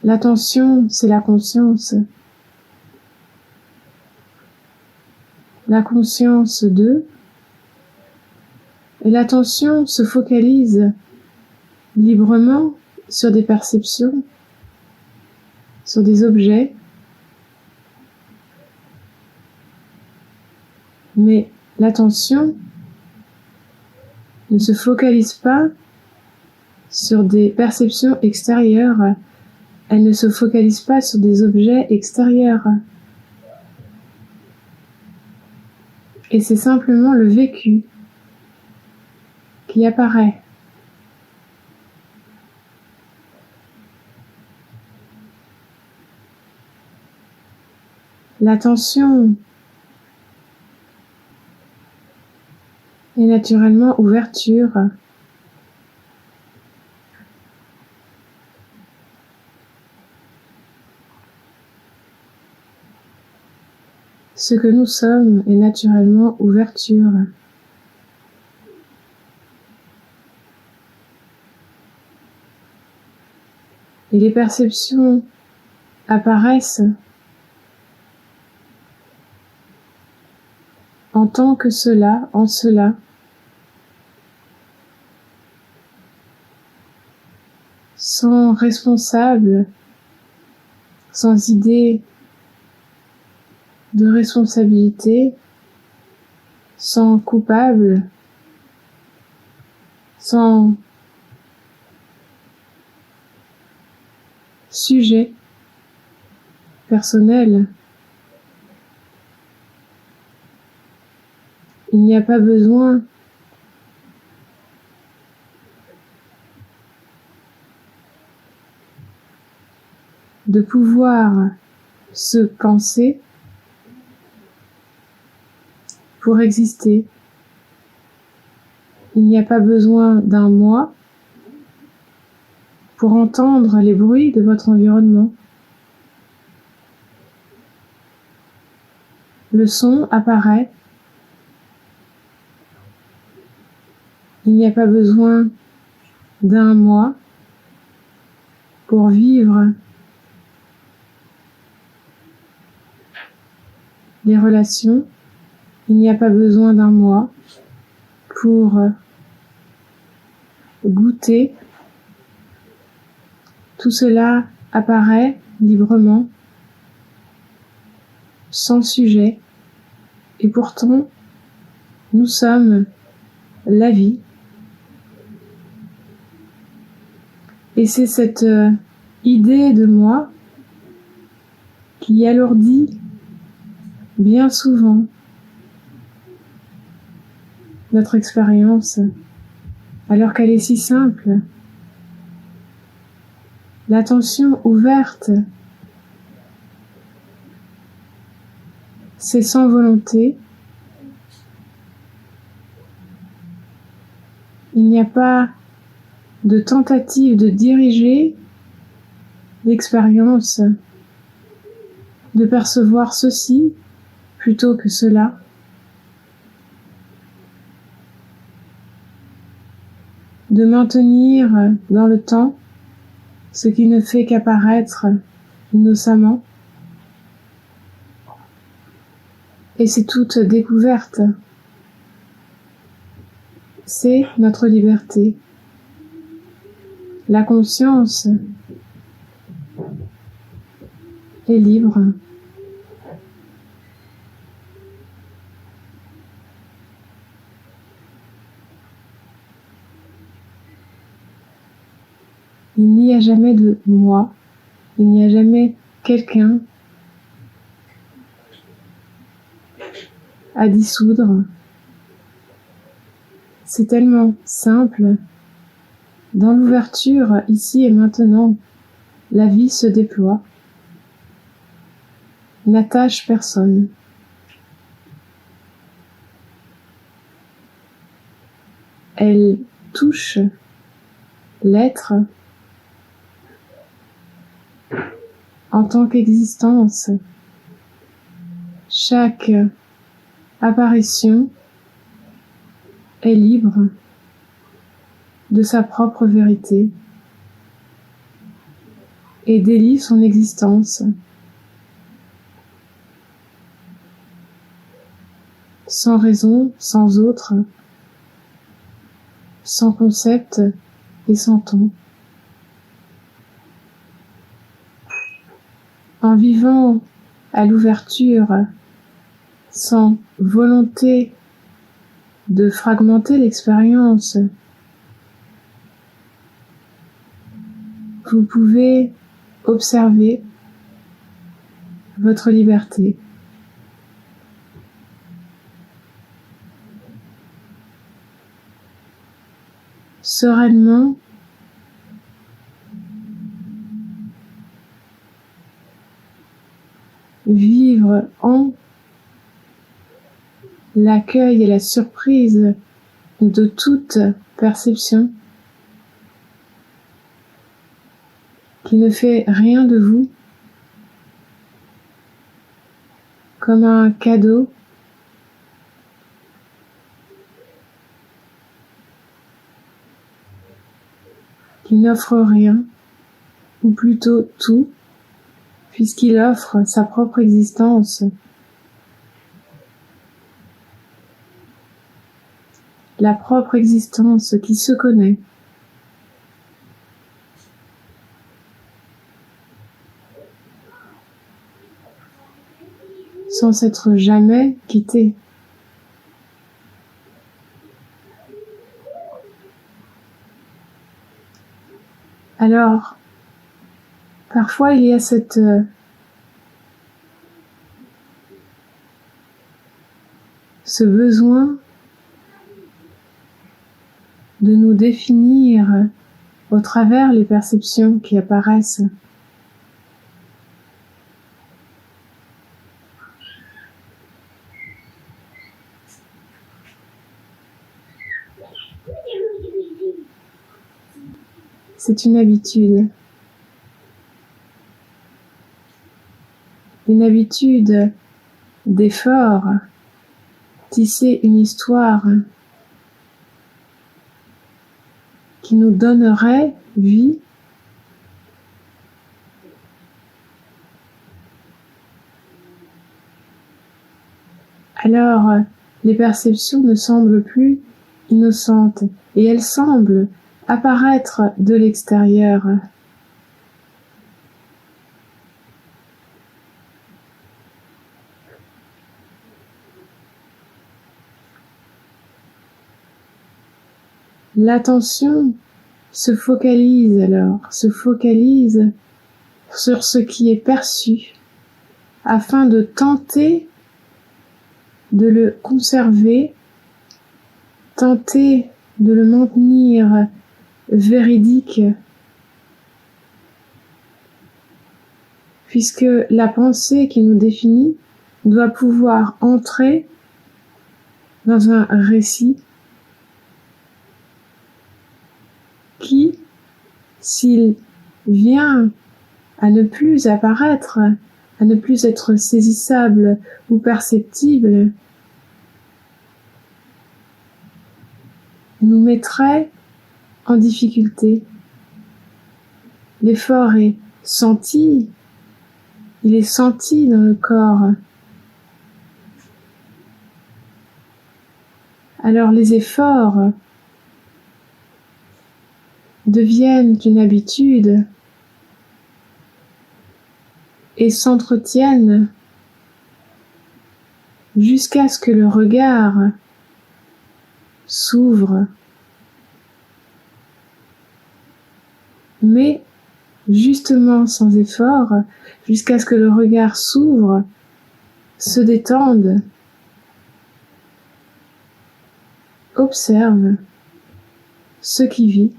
L'attention, c'est la conscience. La conscience de, et l'attention se focalise librement sur des perceptions, sur des objets, mais l'attention ne se focalise pas sur des perceptions extérieures, elle ne se focalise pas sur des objets extérieurs. Et c'est simplement le vécu qui apparaît. L'attention est naturellement ouverture. Ce que nous sommes est naturellement ouverture. Et les perceptions apparaissent en tant que cela, en cela. Sans responsable, sans idée de responsabilité, sans coupable, sans sujet personnel. Il n'y a pas besoin de pouvoir se penser pour exister. Il n'y a pas besoin d'un moi pour entendre les bruits de votre environnement. Le son apparaît. Il n'y a pas besoin d'un moi pour vivre les relations. Il n'y a pas besoin d'un moi pour goûter. Tout cela apparaît librement, sans sujet, et pourtant, nous sommes la vie. Et c'est cette idée de moi qui alourdit bien souvent notre expérience, alors qu'elle est si simple. L'attention ouverte, c'est sans volonté. Il n'y a pas de tentative de diriger l'expérience, de percevoir ceci plutôt que cela. De maintenir dans le temps ce qui ne fait qu'apparaître innocemment. Et c'est toute découverte. C'est notre liberté. La conscience est libre. Il n'y a jamais de moi, il n'y a jamais quelqu'un à dissoudre. C'est tellement simple. Dans l'ouverture, ici et maintenant, la vie se déploie, n'attache personne. Elle touche l'être en tant qu'existence. Chaque apparition est libre de sa propre vérité. et délie son existence. Sans raison, sans autre, sans concept et sans ton. En vivant à l'ouverture, sans volonté de fragmenter l'expérience, vous pouvez observer votre liberté. Sereinement, vivre en l'accueil et la surprise de toute perception qui ne fait rien de vous, comme un cadeau qui n'offre rien, ou plutôt tout, puisqu'il offre sa propre existence. La propre existence qui se connaît. Sans s'être jamais quitté. Alors, parfois il y a ce besoin de nous définir au travers les perceptions qui apparaissent. C'est une habitude. Une habitude d'effort, tisser une histoire qui nous donnerait vie. Alors, les perceptions ne semblent plus innocentes et elles semblent apparaître de l'extérieur. L'attention se focalise sur ce qui est perçu afin de tenter de le conserver, tenter de le maintenir véridique, puisque la pensée qui nous définit doit pouvoir entrer dans un récit qui, s'il vient à ne plus apparaître, à ne plus être saisissable ou perceptible, nous mettrait en difficulté. L'effort est senti, il est senti dans le corps. Alors les efforts deviennent une habitude et s'entretiennent jusqu'à ce que le regard s'ouvre. Mais justement sans effort, jusqu'à ce que le regard s'ouvre, se détende, observe ce qui vit.